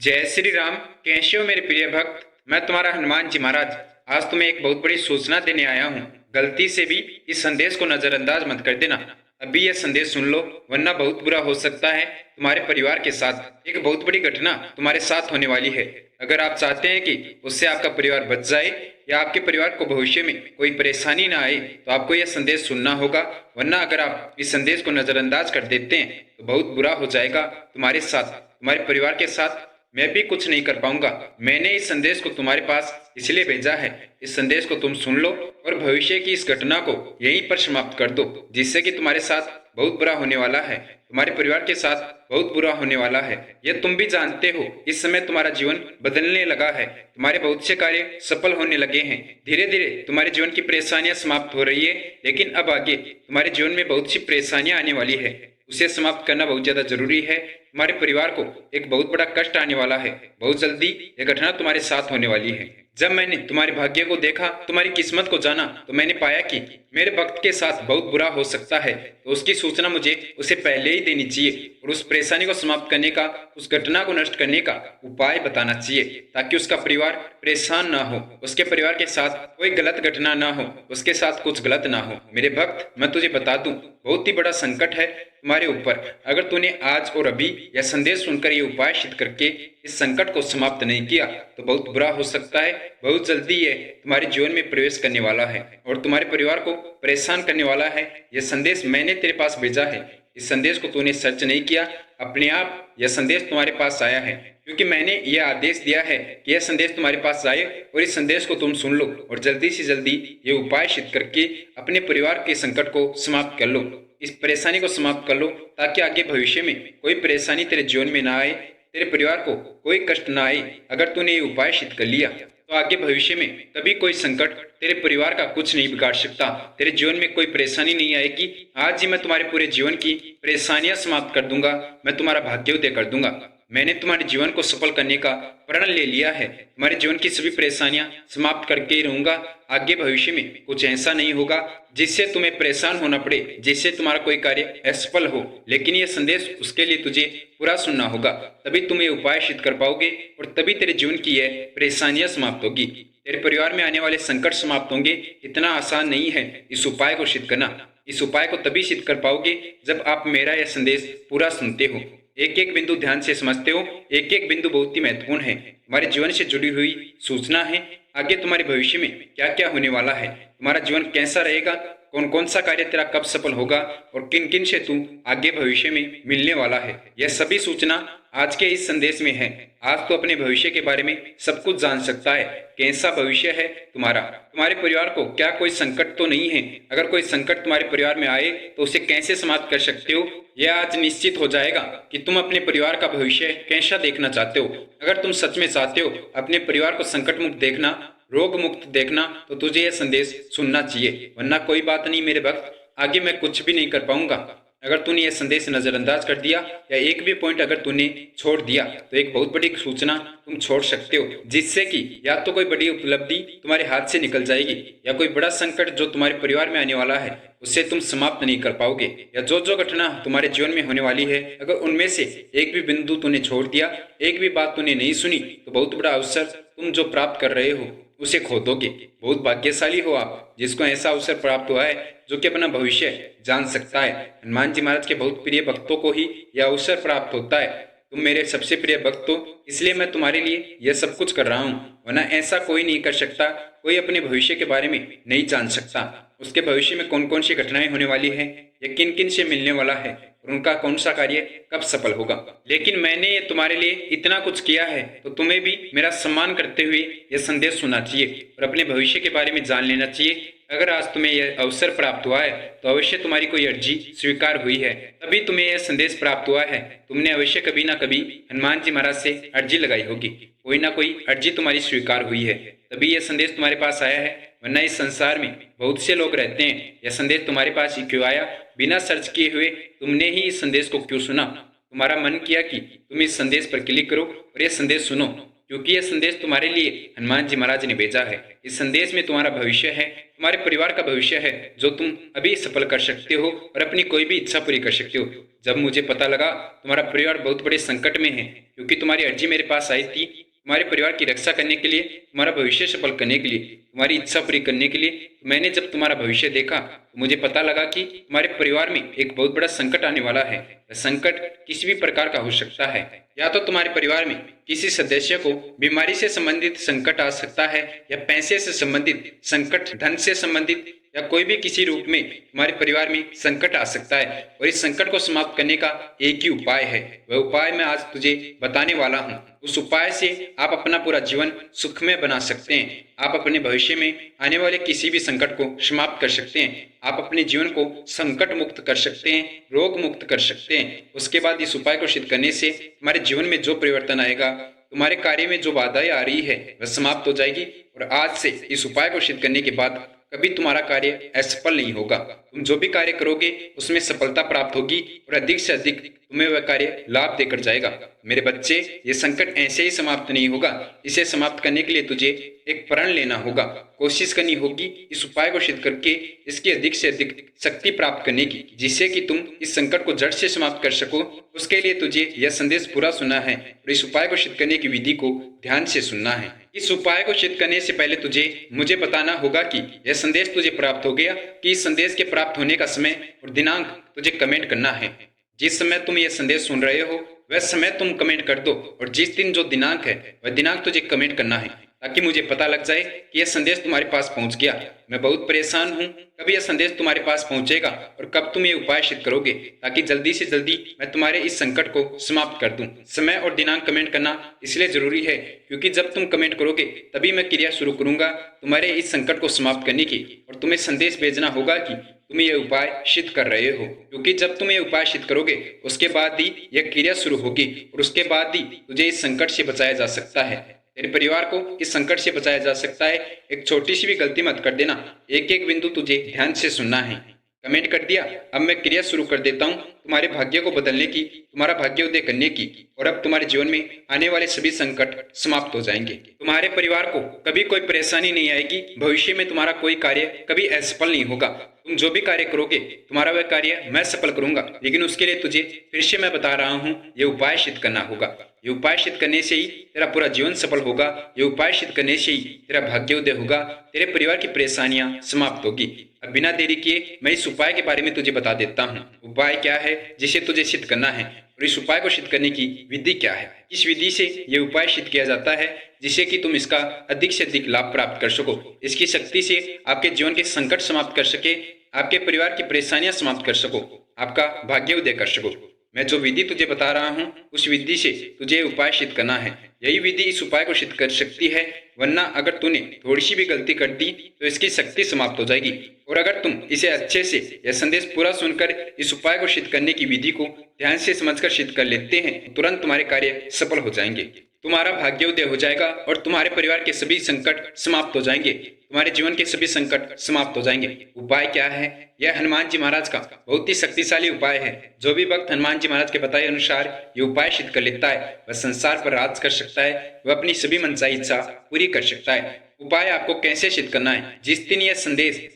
जय श्री राम। कैसे हो मेरे प्रिय भक्त। मैं तुम्हारा हनुमान जी महाराज आज तुम्हें एक बहुत बड़ी सूचना देने आया हूँ। गलती से भी इस संदेश को नजरअंदाज मत कर देना। अभी यह संदेश सुन लो, वरना बहुत बुरा हो सकता है। तुम्हारे परिवार के साथ एक बहुत बड़ी घटना तुम्हारे साथ होने वाली है। अगर आप चाहते हैं कि उससे आपका परिवार बच जाए या आपके परिवार को भविष्य में कोई परेशानी ना आए, तो आपको यह संदेश सुनना होगा। वरना अगर आप इस संदेश को नजरअंदाज कर देते हैं तो बहुत बुरा हो जाएगा तुम्हारे साथ, तुम्हारे परिवार के साथ। मैं भी कुछ नहीं कर पाऊंगा। मैंने इस संदेश को तुम्हारे पास इसलिए भेजा है। इस संदेश को तुम सुन लो और भविष्य की इस घटना को यहीं पर समाप्त कर दो, जिससे कि तुम्हारे साथ बहुत बुरा होने वाला है, तुम्हारे परिवार के साथ बहुत बुरा होने वाला है। यह तुम भी जानते हो। इस समय तुम्हारा जीवन बदलने लगा है, तुम्हारे बहुत से कार्य सफल होने लगे हैं। धीरे धीरे तुम्हारे जीवन की परेशानियां समाप्त हो रही है, लेकिन अब आगे तुम्हारे जीवन में बहुत सी परेशानियां आने वाली है। उसे समाप्त करना बहुत ज्यादा जरूरी है। तुम्हारे परिवार को एक बहुत बड़ा कष्ट आने वाला है। बहुत जल्दी यह घटना तुम्हारे साथ होने वाली है। जब मैंने तुम्हारे भाग्य को देखा, तुम्हारी किस्मत को जाना, तो मैंने पाया कि मेरे भक्त के साथ बहुत बुरा हो सकता है। तो उसकी सूचना मुझे उसे पहले ही देनी चाहिए और उस परेशानी को समाप्त करने का, उस घटना को नष्ट करने का उपाय बताना चाहिए, ताकि उसका परिवार परेशान ना हो, उसके परिवार के साथ कोई गलत घटना ना हो, उसके साथ कुछ गलत ना हो। मेरे भक्त, मैं तुझे बता दूं, बहुत ही बड़ा संकट है तुम्हारे ऊपर। अगर तूने आज और अभी यह संदेश सुनकर ये उपाय सिद्ध करके इस संकट को समाप्त नहीं किया, तो बहुत बुरा हो सकता है। बहुत जल्दी ये तुम्हारे जीवन में प्रवेश करने वाला है और तुम्हारे परिवार को परेशान करने वाला है। यह संदेश मैंने तेरे पास भेजा है। इस संदेश को तूने सर्च नहीं किया, अपने आप यह संदेश तुम्हारे पास आया है, क्योंकि मैंने यह आदेश दिया है कि यह संदेश तुम्हारे पास आए और इस संदेश को तुम सुन लो और जल्दी से जल्दी ये उपाय सिद्ध करके अपने परिवार के संकट को समाप्त कर लो, इस परेशानी को समाप्त कर लो, ताकि आगे भविष्य में कोई परेशानी तेरे जीवन में ना आए, तेरे परिवार को कोई कष्ट ना आए। अगर तूने ये उपाय सिद्ध कर लिया तो आगे भविष्य में कभी कोई संकट तेरे परिवार का कुछ नहीं बिगाड़ सकता, तेरे जीवन में कोई परेशानी नहीं आएगी। आज ही मैं तुम्हारे पूरे जीवन की परेशानियां समाप्त कर दूंगा, मैं तुम्हारा भाग्योदय कर दूंगा। मैंने तुम्हारे जीवन को सफल करने का प्रण ले लिया है। तुम्हारे जीवन की सभी परेशानियां समाप्त करके ही रहूंगा। आगे भविष्य में कुछ ऐसा नहीं होगा जिससे तुम्हें परेशान होना पड़े, जिससे तुम्हारा कोई कार्य असफल हो। लेकिन यह संदेश, उसके लिए तुझे पूरा सुनना होगा, तभी तुम ये उपाय सिद्ध कर पाओगे और तभी तेरे जीवन की यह परेशानियां समाप्त होगी, तेरे परिवार में आने वाले संकट समाप्त होंगे। इतना आसान नहीं है इस उपाय को सिद्ध करना। इस उपाय को तभी सिद्ध कर पाओगे जब आप मेरा यह संदेश पूरा सुनते हो, एक एक बिंदु ध्यान से समझते हो। एक एक बिंदु बहुत ही महत्वपूर्ण है, तुम्हारे जीवन से जुड़ी हुई सूचना है। आगे तुम्हारे भविष्य में क्या क्या होने वाला है, तुम्हारा जीवन कैसा रहेगा, कौन कौन सा कार्य तेरा कब सफल होगा और किन किन से तू आगे भविष्य में मिलने वाला है, यह सभी सूचना आज के इस संदेश में है। आज तो अपने भविष्य के बारे में सब कुछ जान सकता है। कैसा भविष्य है तुम्हारा, तुम्हारे परिवार को क्या कोई संकट तो नहीं है। अगर कोई संकट तुम्हारे परिवार में आए तो उसे कैसे समाप्त कर सकते हो, यह आज निश्चित हो जाएगा कि तुम अपने परिवार का भविष्य कैसा देखना चाहते हो। अगर तुम सच में चाहते हो अपने परिवार को संकट मुक्त देखना, रोग मुक्त देखना, तो तुझे यह संदेश सुनना चाहिए। वरना कोई बात नहीं मेरे भक्त, आगे मैं कुछ भी नहीं कर पाऊंगा। अगर तूने यह संदेश नजरअंदाज कर दिया या एक भी पॉइंट अगर तूने छोड़ दिया, तो एक बहुत बड़ी सूचना तुम छोड़ सकते हो, जिससे कि या तो कोई बड़ी उपलब्धि तुम्हारे हाथ से निकल जाएगी, या कोई बड़ा संकट जो तुम्हारे परिवार में आने वाला है उससे तुम समाप्त नहीं कर पाओगे। या जो जो घटना तुम्हारे जीवन में होने वाली है, अगर उनमें से एक भी बिंदु तूने छोड़ दिया, एक भी बात तूने नहीं सुनी, तो बहुत बड़ा अवसर तुम जो प्राप्त कर रहे हो उसे खो दोगे। बहुत भाग्यशाली हो आप, जिसको ऐसा अवसर प्राप्त हुआ है जो कि अपना भविष्य जान सकता है। हनुमान जी महाराज के बहुत प्रिय भक्तों को ही यह अवसर प्राप्त होता है। तुम मेरे सबसे प्रिय भक्त हो, इसलिए मैं तुम्हारे लिए यह सब कुछ कर रहा हूँ। वरना ऐसा कोई नहीं कर सकता। कोई अपने भविष्य के बारे में नहीं जान सकता, उसके भविष्य में कौन कौन सी घटनाएं होने वाली है, या किन किन से मिलने वाला है और उनका कौन सा कार्य कब सफल होगा। लेकिन मैंने ये तुम्हारे लिए इतना कुछ किया है, तो तुम्हें भी मेरा सम्मान करते हुए यह संदेश सुनना चाहिए और अपने भविष्य के बारे में जान लेना चाहिए। अगर आज तुम्हें यह अवसर प्राप्त हुआ है तो अवश्य तुम्हारी कोई अर्जी स्वीकार हुई है, तभी तुम्हें यह संदेश प्राप्त हुआ है। तुमने अवश्य कभी ना कभी हनुमान जी महाराज से अर्जी लगाई होगी, कोई ना कोई अर्जी तुम्हारी स्वीकार हुई है, तभी यह संदेश तुम्हारे पास आया है। वरना इस संसार में बहुत से लोग रहते हैं, यह संदेश तुम्हारे पास ही क्यों आया, बिना सर्च किए हुए तुमने ही इस संदेश को क्यों सुना। तुम्हारा मन किया कि तुम इस संदेश पर क्लिक करो और यह संदेश सुनो, क्योंकि यह संदेश तुम्हारे लिए हनुमान जी महाराज ने भेजा है। इस संदेश में तुम्हारा भविष्य है, तुम्हारे परिवार का भविष्य है, जो तुम अभी सफल कर सकते हो और अपनी कोई भी इच्छा पूरी कर सकते हो। जब मुझे पता लगा तुम्हारा परिवार बहुत बड़े संकट में है, क्योंकि तुम्हारी अर्जी मेरे पास आई थी, तुम्हारे परिवार की रक्षा करने के लिए, तुम्हारा भविष्य सफल करने के लिए, तुम्हारी इच्छा पूरी करने के लिए, तो मैंने जब तुम्हारा भविष्य देखा तो मुझे पता लगा कि तुम्हारे परिवार में एक बहुत बड़ा संकट आने वाला है। यह संकट किसी भी प्रकार का हो सकता है। या तो तुम्हारे परिवार में किसी सदस्य को बीमारी से संबंधित संकट आ सकता है, या पैसे से संबंधित संकट, धन से संबंधित, या कोई भी किसी रूप में तुम्हारे परिवार में संकट आ सकता है। और इस संकट को समाप्त करने का एक ही उपाय है। वह उपाय मैं आज तुझे बताने वाला हूँ। उस उपाय से आप अपना पूरा जीवन सुखमय बना सकते हैं। आप अपने भविष्य में आने वाले किसी भी संकट को समाप्त कर सकते हैं। आप अपने जीवन को संकट मुक्त कर सकते हैं, रोग मुक्त कर सकते हैं। उसके बाद इस उपाय को सिद्ध करने से तुम्हारे जीवन में जो परिवर्तन आएगा, तुम्हारे कार्य में जो बाधाएं आ रही है वह समाप्त हो जाएगी। और आज से इस उपाय को सिद्ध करने के बाद कभी तुम्हारा कार्य असफल नहीं होगा। तुम जो भी कार्य करोगे उसमें सफलता प्राप्त होगी और अधिक से अधिक तुम्हें वह कार्य लाभ देकर जाएगा। मेरे बच्चे, ये संकट ऐसे ही समाप्त नहीं होगा। इसे समाप्त करने के लिए तुझे एक प्रण लेना होगा, कोशिश करनी होगी इस उपाय को सिद्ध करके इसकी अधिक से अधिक शक्ति प्राप्त करने की, जिससे कि तुम इस संकट को जड़ से समाप्त कर सको। उसके लिए तुझे यह संदेश पूरा सुनना है और इस उपाय को सिद्ध करने की विधि को ध्यान से सुनना है। इस उपाय को सिद्ध करने से पहले तुझे मुझे बताना होगा कि यह संदेश तुझे प्राप्त हो गया, कि इस संदेश के प्राप्त होने का समय और दिनांक तुझे कमेंट करना है। जिस समय तुम यह संदेश सुन रहे हो वह समय तुम कमेंट कर दो, और जिस दिन जो दिनांक है वह दिनांक तुझे कमेंट करना है, ताकि मुझे पता लग जाए कि यह संदेश तुम्हारे पास पहुंच गया। मैं बहुत परेशान हूं, कब यह संदेश तुम्हारे पास पहुंचेगा और कब तुम ये उपाय सिद्ध करोगे, ताकि जल्दी से जल्दी मैं तुम्हारे इस संकट को समाप्त कर दूं। समय और दिनांक कमेंट करना इसलिए जरूरी है क्योंकि जब तुम कमेंट करोगे तभी मैं क्रिया शुरू करूंगा तुम्हारे इस संकट को समाप्त करने की, और तुम्हें संदेश भेजना होगा कि तुम ये उपाय सिद्ध कर रहे हो। क्योंकि जब तुम ये उपाय सिद्ध करोगे उसके बाद ही यह क्रिया शुरू होगी, और उसके बाद ही तुझे इस संकट से बचाया जा सकता है, तेरे परिवार को इस संकट से बचाया जा सकता है। एक छोटी सी भी गलती मत कर देना। एक एक बिंदु तुझे ध्यान से सुनना है। कमेंट कर दिया? अब मैं क्रिया शुरू कर देता हूँ तुम्हारे भाग्य को बदलने की, तुम्हारा भाग्योदय करने की, और अब तुम्हारे जीवन में आने वाले सभी संकट समाप्त हो जाएंगे। तुम्हारे परिवार को कभी कोई परेशानी नहीं आएगी। भविष्य में तुम्हारा कोई कार्य कभी असफल नहीं होगा। तुम जो भी कार्य करोगे तुम्हारा वह कार्य मैं सफल करूंगा, लेकिन उसके लिए तुझे फिर से मैं बता रहा हूँ, ये उपाय सिद्ध करना होगा। ये उपाय सिद्ध करने से ही तेरा पूरा जीवन सफल होगा। ये उपाय सिद्ध करने से ही तेरा भाग्योदय होगा, तेरे परिवार की परेशानियां समाप्त होगी। अब बिना देरी किए मैं इस उपाय के बारे में तुझे बता देता हूँ। उपाय क्या है जिसे तुझे सिद्ध करना है, और इस उपाय को सिद्ध करने की विधि क्या है। इस विधि से ये उपाय सिद्ध किया जाता है जिससे कि तुम इसका अधिक से अधिक लाभ प्राप्त कर सको। इसकी शक्ति से आपके जीवन के संकट समाप्त कर सके, आपके परिवार की परेशानियां समाप्त कर सको, आपका भाग्योदय कर सको। मैं जो विधि तुझे बता रहा हूँ उस विधि से तुझे उपाय सिद्ध करना है। यही विधि इस उपाय को सिद्ध कर सकती है, वरना अगर तूने थोड़ी सी भी गलती कर दी तो इसकी शक्ति समाप्त हो जाएगी। और अगर तुम इसे अच्छे से यह संदेश पूरा सुनकर इस उपाय को सिद्ध करने की विधि को ध्यान से समझकर सिद्ध कर लेते हैं, तुरंत तुम्हारे कार्य सफल हो जाएंगे। तुम्हारा भाग्योदय हो जाएगा और तुम्हारे परिवार के सभी संकट समाप्त हो जाएंगे। तुम्हारे जीवन के सभी संकट समाप्त हो जाएंगे। उपाय क्या है? यह हनुमान जी महाराज का बहुत ही शक्तिशाली उपाय है। जो भी भक्त हनुमान जी महाराज के बताए अनुसार ये उपाय सिद्ध कर लेता है वह संसार पर राज कर सकता है, वह अपनी सभी मनचाही इच्छा पूरी कर सकता है। उपाय आपको कैसे सिद्ध करना है? जिस दिन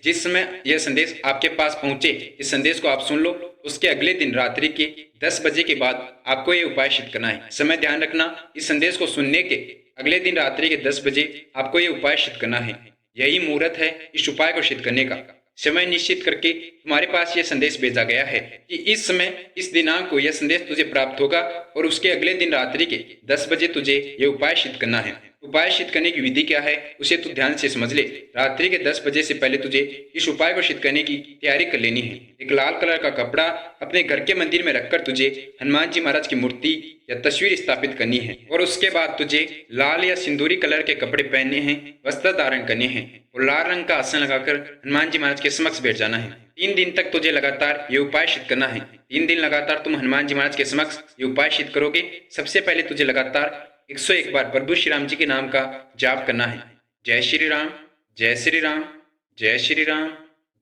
जिस समय यह संदेश आपके पास पहुंचे, इस संदेश को आप सुन लो, उसके अगले दिन रात्रि के 10 बजे के बाद आपको ये उपाय सिद्ध करना है। समय ध्यान रखना, इस संदेश को सुनने के अगले दिन रात्रि के 10 बजे आपको ये उपाय सिद्ध करना है। यही मुहूर्त है इस उपाय को सिद्ध करने का। समय निश्चित करके तुम्हारे पास यह संदेश भेजा गया है कि इस समय इस दिनांक को यह संदेश तुझे प्राप्त होगा, और उसके अगले दिन रात्रि के 10 बजे तुझे यह उपाय सिद्ध करना है। उपाय सिद्ध करने की विधि क्या है उसे तू ध्यान से समझ ले। रात्रि के 10 बजे से पहले तुझे इस उपाय को सिद्ध करने की तैयारी कर लेनी है। एक लाल कलर का कपड़ा अपने घर के मंदिर में रखकर तुझे हनुमान जी महाराज की मूर्ति या तस्वीर स्थापित करनी है, और उसके बाद तुझे लाल या सिंदूरी कलर के कपड़े पहनने हैं, वस्त्र धारण करने हैं, और लाल रंग का आसन लगाकर हनुमान जी महाराज के समक्ष बैठ जाना है। 3 दिन तक तुझे लगातार ये उपाय सिद्ध करना है। 3 दिन लगातार तुम हनुमान जी महाराज के समक्ष ये उपाय सिद्ध करोगे। सबसे पहले तुझे लगातार 101 बार प्रभु श्री राम जी के नाम का जाप करना है। जय श्री राम, जय श्री राम, जय श्री राम,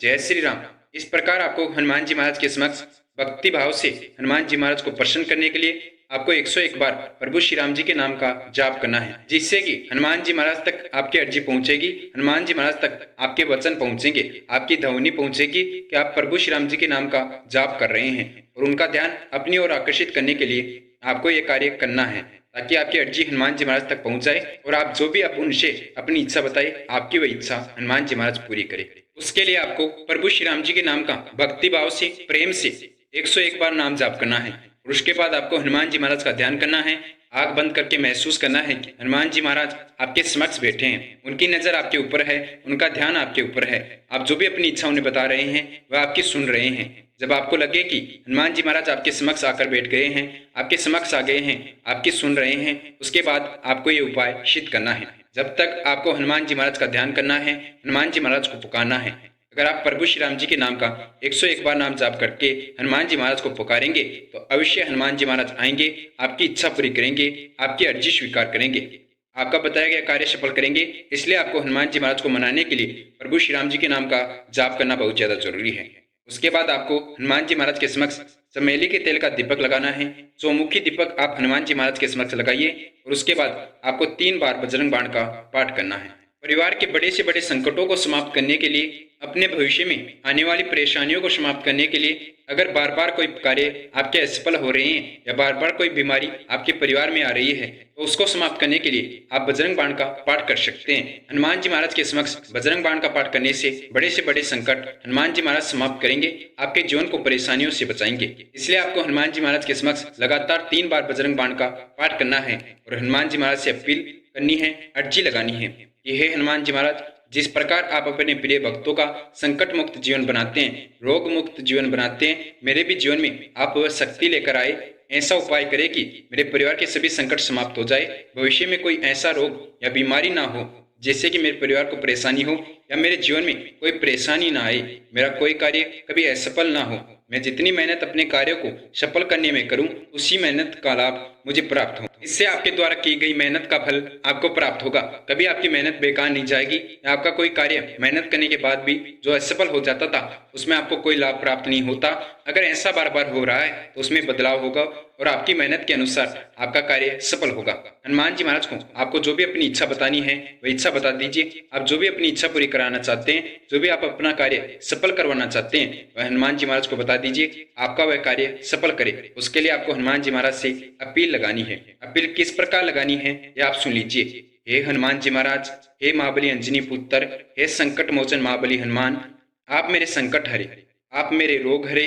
जय श्री राम। इस प्रकार आपको हनुमान जी महाराज के समक्ष भक्ति भाव से हनुमान जी महाराज को प्रसन्न करने के लिए आपको 101 बार प्रभु श्री राम जी के नाम का जाप करना है, जिससे कि हनुमान जी महाराज तक आपकी अर्जी पहुंचेगी, हनुमान जी महाराज तक आपके वचन पहुंचेंगे, आपकी ध्वनि पहुंचेगी कि आप प्रभु श्री राम जी के नाम का जाप कर रहे हैं, और उनका ध्यान अपनी ओर आकर्षित करने के लिए आपको ये कार्य करना है, ताकि आपकी अर्जी हनुमान जी महाराज तक पहुंच जाए और आप जो भी आप उनसे अपनी इच्छा बताए, आपकी वह इच्छा हनुमान जी महाराज पूरी करे। उसके लिए आपको प्रभु श्री राम जी के नाम का भक्ति भाव से, प्रेम से 101 बार नाम जाप करना है, और उसके बाद आपको हनुमान जी महाराज का ध्यान करना है। आंख बंद करके महसूस करना है कि हनुमान जी महाराज आपके समक्ष बैठे हैं, उनकी नजर आपके ऊपर है, उनका ध्यान आपके ऊपर है। आप जो भी अपनी इच्छा उन्हें बता रहे हैं वह आपकी सुन रहे हैं। जब आपको लगे कि हनुमान जी महाराज आपके समक्ष आकर बैठ गए हैं, आपके समक्ष आ गए हैं, आपकी सुन रहे हैं, उसके बाद आपको ये उपाय सिद्ध करना है। जब तक आपको हनुमान जी महाराज का ध्यान करना है, हनुमान जी महाराज को पुकारना है। अगर आप प्रभु श्री राम जी के नाम का 101 बार नाम जाप करके हनुमान जी महाराज को पुकारेंगे तो अवश्य हनुमान जी महाराज आएंगे, आपकी इच्छा पूरी करेंगे, आपकी अर्जी स्वीकार करेंगे, आपका बताया गया कार्य सफल करेंगे। इसलिए आपको हनुमान जी महाराज को मनाने के लिए प्रभु श्री राम जी के नाम का जाप करना बहुत ज्यादा जरूरी है। उसके बाद आपको हनुमान जी महाराज के समक्ष चमेली के तेल का दीपक लगाना है। चौमुखी दीपक आप हनुमान जी महाराज के समक्ष लगाइए, और उसके बाद आपको 3 बार बजरंग बाण का पाठ करना है। परिवार के बड़े से बड़े संकटों को समाप्त करने के लिए, अपने भविष्य में आने वाली परेशानियों को समाप्त करने के लिए, अगर बार बार कोई कार्य आपके असफल हो रहे हैं या बार बार कोई बीमारी आपके परिवार में आ रही है, तो उसको समाप्त करने के लिए आप बजरंग बाण का पाठ कर सकते हैं। हनुमान जी महाराज के समक्ष बजरंग बाण का पाठ करने से बड़े संकट हनुमान जी महाराज समाप्त करेंगे, आपके जीवन को परेशानियों से बचाएंगे। इसलिए आपको हनुमान जी महाराज के समक्ष लगातार 3 बार बजरंग बाण का पाठ करना है, और हनुमान जी महाराज से अपील करनी है, अर्जी लगानी है कि हे हनुमान जी महाराज, जिस प्रकार आप अपने प्रिय भक्तों का संकट मुक्त जीवन बनाते हैं, रोग मुक्त जीवन बनाते हैं, मेरे भी जीवन में आप वह शक्ति लेकर आए। ऐसा उपाय करें कि मेरे परिवार के सभी संकट समाप्त हो जाए, भविष्य में कोई ऐसा रोग या बीमारी ना हो जिससे कि मेरे परिवार को परेशानी हो, या मेरे जीवन में कोई परेशानी ना आए, मेरा कोई कार्य कभी असफल ना हो। मैं जितनी मेहनत अपने कार्यों को सफल करने में करूं, उसी मेहनत का लाभ मुझे प्राप्त हो। इससे आपके द्वारा की गई मेहनत का फल आपको प्राप्त होगा। कभी आपकी मेहनत बेकार नहीं जाएगी, या आपका कोई कार्य मेहनत करने के बाद भी जो असफल हो जाता था उसमें आपको कोई लाभ प्राप्त नहीं होता। अगर ऐसा बार बार हो रहा है तो उसमें बदलाव होगा, और आपकी मेहनत के अनुसार आपका कार्य सफल होगा। हनुमान जी महाराज को आपको जो भी अपनी इच्छा बतानी है वह इच्छा बता दीजिए। आप जो भी अपनी इच्छा पूरी कराना चाहते हैं, जो भी आप अपना कार्य सफल करवाना चाहते हैं, वह हनुमान जी महाराज को बता दीजिए, आपका वह कार्य सफल करे। उसके लिए आपको हनुमान जी महाराज से अपील लगानी है। अपील किस प्रकार लगानी है ये आप सुन लीजिए। हे हनुमान जी महाराज, हे महाबली अंजनी पुत्र, हे संकट मोचन महाबली हनुमान, आप मेरे संकट हरे, आप मेरे रोग हरे,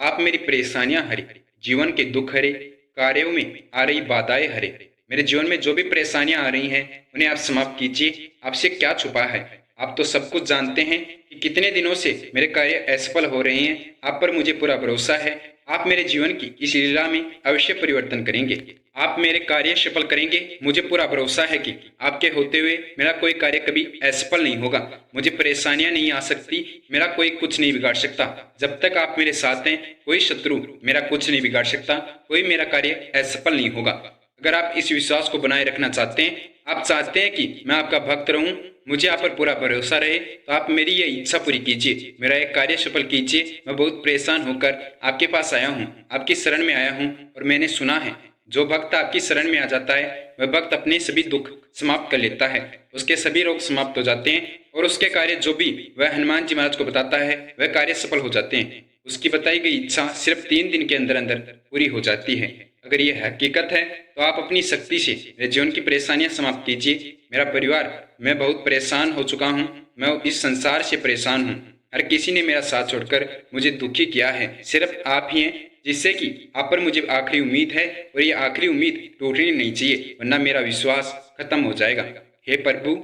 आप मेरी परेशानियां हरे, जीवन के दुख हरे, कार्यों में आ रही बाधाएं हरे। मेरे जीवन में जो भी परेशानियां आ रही हैं उन्हें आप समाप्त कीजिए। आपसे क्या छुपा है, आप तो सब कुछ जानते हैं कि कितने दिनों से मेरे कार्य असफल हो रहे हैं। आप पर मुझे पूरा भरोसा है, आप मेरे जीवन की इस लीला में अवश्य परिवर्तन करेंगे, आप मेरे कार्य सफल करेंगे। मुझे पूरा भरोसा है कि आपके होते हुए मेरा कोई कार्य कभी असफल नहीं होगा। मुझे परेशानियां नहीं आ सकती, मेरा कोई कुछ नहीं बिगाड़ सकता। जब तक आप मेरे साथ हैं कोई शत्रु मेरा कुछ नहीं बिगाड़ सकता, कोई मेरा कार्य असफल नहीं होगा। अगर आप इस विश्वास को बनाए रखना चाहते हैं, आप चाहते हैं कि मैं आपका भक्त रहूं, मुझे आप पर पूरा भरोसा रहे, तो आप मेरी ये इच्छा पूरी कीजिए, मेरा एक कार्य सफल कीजिए। मैं बहुत परेशान होकर आपके पास आया हूँ, आपकी शरण में आया हूँ, और मैंने सुना है जो भक्त आपकी शरण में आ जाता है वह भक्त अपने सभी दुख समाप्त कर लेता है, उसके सभी रोग समाप्त हो जाते हैं, और उसके कार्य जो भी वह हनुमान जी महाराज को बताता है वह कार्य सफल हो जाते हैं। उसकी बताई गई इच्छा सिर्फ 3 दिन के अंदर अंदर पूरी हो जाती है। अगर यह हकीकत है तो आप अपनी शक्ति से मेरे जीवन की परेशानियां समाप्त कीजिए। मेरा परिवार, मैं बहुत परेशान हो चुका हूँ, मैं इस संसार से परेशान हूँ। हर किसी ने मेरा साथ छोड़कर मुझे दुखी किया है, सिर्फ आप ही हैं जिससे कि आप पर मुझे आखिरी उम्मीद है, और ये आखिरी उम्मीद टूटनी नहीं चाहिए, वरना मेरा विश्वास खत्म हो जाएगा। हे प्रभु,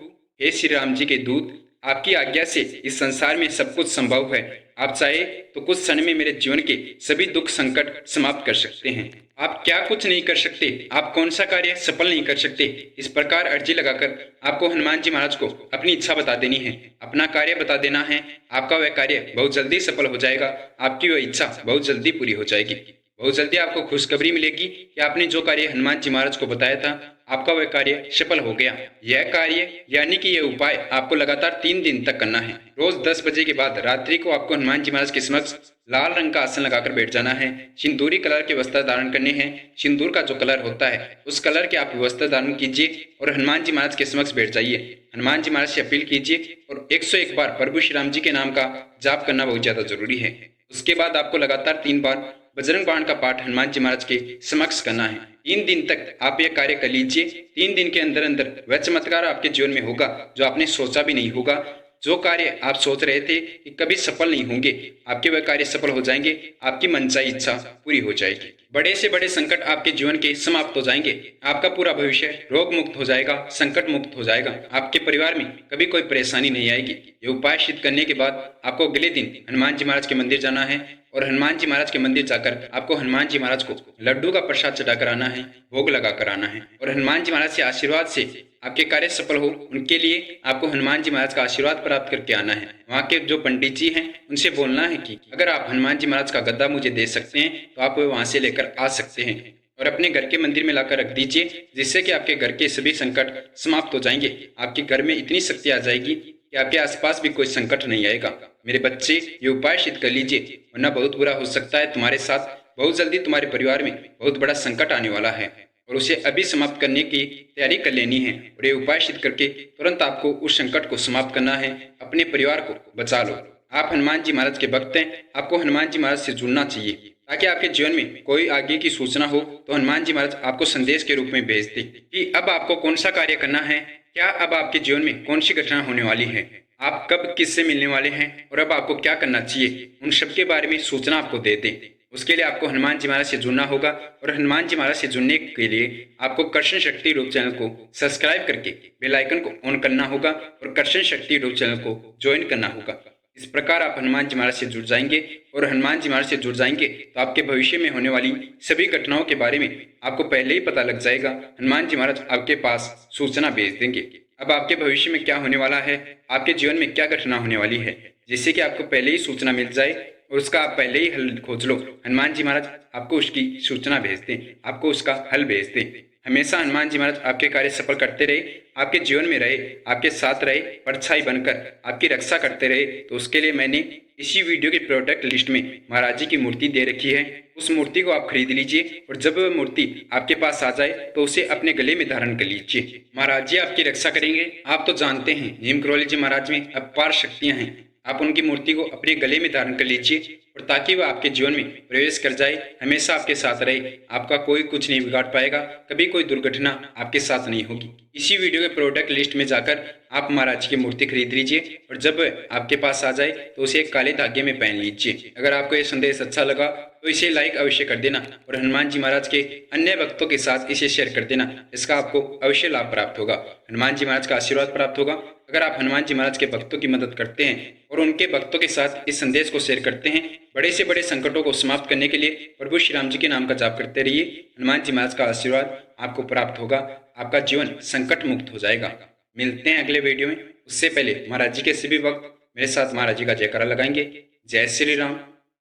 हे श्री राम जी के दूत, आपकी आज्ञा से इस संसार में सब कुछ संभव है। आप चाहे तो कुछ क्षण में मेरे जीवन के सभी दुख संकट समाप्त कर सकते हैं। आप क्या कुछ नहीं कर सकते, आप कौन सा कार्य सफल नहीं कर सकते। इस प्रकार अर्जी लगाकर आपको हनुमान जी महाराज को अपनी इच्छा बता देनी है, अपना कार्य बता देना है। आपका वह कार्य बहुत जल्दी सफल हो जाएगा, आपकी वह इच्छा बहुत जल्दी पूरी हो जाएगी। बहुत जल्दी आपको खुशखबरी मिलेगी कि आपने जो कार्य हनुमान जी महाराज को बताया था आपका वह कार्य सफल हो गया। यह कार्य यानी कि यह उपाय आपको लगातार 3 दिन तक करना है। रोज 10 बजे के बाद रात्रि को आपको हनुमान जी महाराज के समक्ष लाल रंग का आसन लगाकर बैठ जाना है। सिंदूरी कलर के वस्त्र धारण करने हैं। सिंदूर का जो कलर होता है उस कलर के आप वस्त्र धारण कीजिए और हनुमान जी महाराज के समक्ष बैठ जाइए। हनुमान जी महाराज से अपील कीजिए और 101 बार प्रभु श्री राम जी के नाम का जाप करना बहुत ज्यादा जरूरी है। उसके बाद आपको लगातार 3 बार बजरंग बाण का पाठ हनुमान जी महाराज के समक्ष करना है। 3 दिन तक आप यह कार्य कर लीजिए। 3 दिन के अंदर अंदर वह चमत्कार आपके जीवन में होगा जो आपने सोचा भी नहीं होगा। जो कार्य आप सोच रहे थे कि कभी सफल नहीं होंगे, आपके वह कार्य सफल हो जाएंगे। आपकी मनचाही इच्छा पूरी हो जाएगी। बड़े से बड़े संकट आपके जीवन के समाप्त हो जाएंगे। आपका पूरा भविष्य रोग मुक्त हो जाएगा, संकट मुक्त हो जाएगा। आपके परिवार में कभी कोई परेशानी नहीं आएगी। ये उपाय सिद्ध करने के बाद आपको अगले दिन हनुमान जी महाराज के मंदिर जाना है और हनुमान जी महाराज के मंदिर जाकर आपको हनुमान जी महाराज को लड्डू का प्रसाद चढ़ा कर आना है, भोग लगा कर आना है और हनुमान जी महाराज से आशीर्वाद से आपके कार्य सफल हो उनके लिए आपको हनुमान जी महाराज का आशीर्वाद प्राप्त करके आना है। वहाँ के जो पंडित जी हैं उनसे बोलना है कि अगर आप हनुमान जी महाराज का गद्दा मुझे दे सकते हैं तो आप वहाँ से लेकर आ सकते हैं और अपने घर के मंदिर में लाकर रख दीजिए, जिससे कि आपके घर के सभी संकट समाप्त हो जाएंगे। आपके घर में इतनी शक्ति आ जाएगी कि आपके आसपास भी कोई संकट नहीं आएगा। मेरे बच्चे, ये उपाय सिद्ध कर लीजिए वरना बहुत बुरा हो सकता है तुम्हारे साथ। बहुत जल्दी तुम्हारे परिवार में बहुत बड़ा संकट आने वाला है और उसे अभी समाप्त करने की तैयारी कर लेनी है और ये उपाय सिद्ध करके तुरंत आपको उस संकट को समाप्त करना है। अपने परिवार को बचा लो। आप हनुमान जी महाराज के भक्त हैं। आपको हनुमान जी महाराज से जुड़ना चाहिए ताकि आपके जीवन में कोई आगे की सूचना हो तो हनुमान जी महाराज आपको संदेश के रूप में भेज दे कि अब आपको कौन सा कार्य करना है, क्या अब आपके जीवन में कौन सी घटना होने वाली है, आप कब किससे मिलने वाले हैं और अब आपको क्या करना चाहिए, उन सब के बारे में सूचना आपको दे दें। उसके लिए आपको हनुमान जी महाराज से जुड़ना होगा और हनुमान जी महाराज से जुड़ने के लिए आपको कर्षण शक्ति यूट्यूब चैनल को सब्सक्राइब करके बेल आइकन को ऑन करना होगा और कर्षण शक्ति यूट्यूब चैनल को ज्वाइन करना होगा। इस प्रकार आप हनुमान जी महाराज से जुड़ जाएंगे और हनुमान जी महाराज से जुड़ जाएंगे तो आपके भविष्य में होने वाली सभी घटनाओं के बारे में आपको पहले ही पता लग जाएगा। हनुमान जी महाराज आपके पास सूचना भेज देंगे। अब आपके भविष्य में क्या होने वाला है, आपके जीवन में क्या घटना होने वाली है, जिससे कि आपको पहले ही सूचना मिल जाए और उसका आप पहले ही हल खोज लो। हनुमान जी महाराज आपको उसकी सूचना भेज दें, आपको उसका हल भेज दें। हमेशा हनुमान जी महाराज आपके कार्य सफल करते रहे, आपके जीवन में रहे, आपके साथ रहे, परछाई बनकर आपकी रक्षा करते रहे। तो उसके लिए मैंने इसी वीडियो की प्रोडक्ट लिस्ट में महाराज जी की मूर्ति दे रखी है। उस मूर्ति को आप खरीद लीजिए और जब वह मूर्ति आपके पास आ जाए तो उसे अपने गले में धारण कर लीजिए। महाराज जी आपकी रक्षा करेंगे। आप तो जानते हैं नीम करौली जी महाराज में अपार शक्तियां हैं। आप उनकी मूर्ति को अपने गले में धारण कर लीजिए और ताकि वह आपके जीवन में प्रवेश कर जाए, हमेशा आपके साथ रहे। आपका कोई कुछ नहीं बिगाड़ पाएगा, कभी कोई दुर्घटना आपके साथ नहीं होगी। इसी वीडियो के प्रोडक्ट लिस्ट में जाकर आप महाराज की मूर्ति खरीद लीजिए और जब आपके पास आ जाए तो उसे एक काले धागे में पहन लीजिए। अगर आपको ये संदेश अच्छा लगा तो इसे लाइक अवश्य कर देना और हनुमान जी महाराज के अन्य भक्तों के साथ इसे शेयर कर देना। इसका आपको अवश्य लाभ प्राप्त होगा, हनुमान जी महाराज का आशीर्वाद प्राप्त होगा। अगर आप हनुमान जी महाराज के भक्तों की मदद करते हैं और उनके भक्तों के साथ इस संदेश को शेयर करते हैं, बड़े से बड़े संकटों को समाप्त करने के लिए प्रभु श्री राम जी के नाम का जाप करते रहिए। हनुमान जी महाराज का आशीर्वाद आपको प्राप्त होगा, आपका जीवन संकट मुक्त हो जाएगा। मिलते हैं अगले वीडियो में। उससे पहले महाराज जी के सभी भक्त मेरे साथ महाराज जी का जयकारा लगाएंगे। जय श्री राम,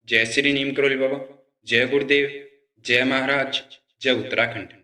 जय श्री नीम करौली बाबा, जय गुरुदेव, जय महाराज, जय उत्तराखंड।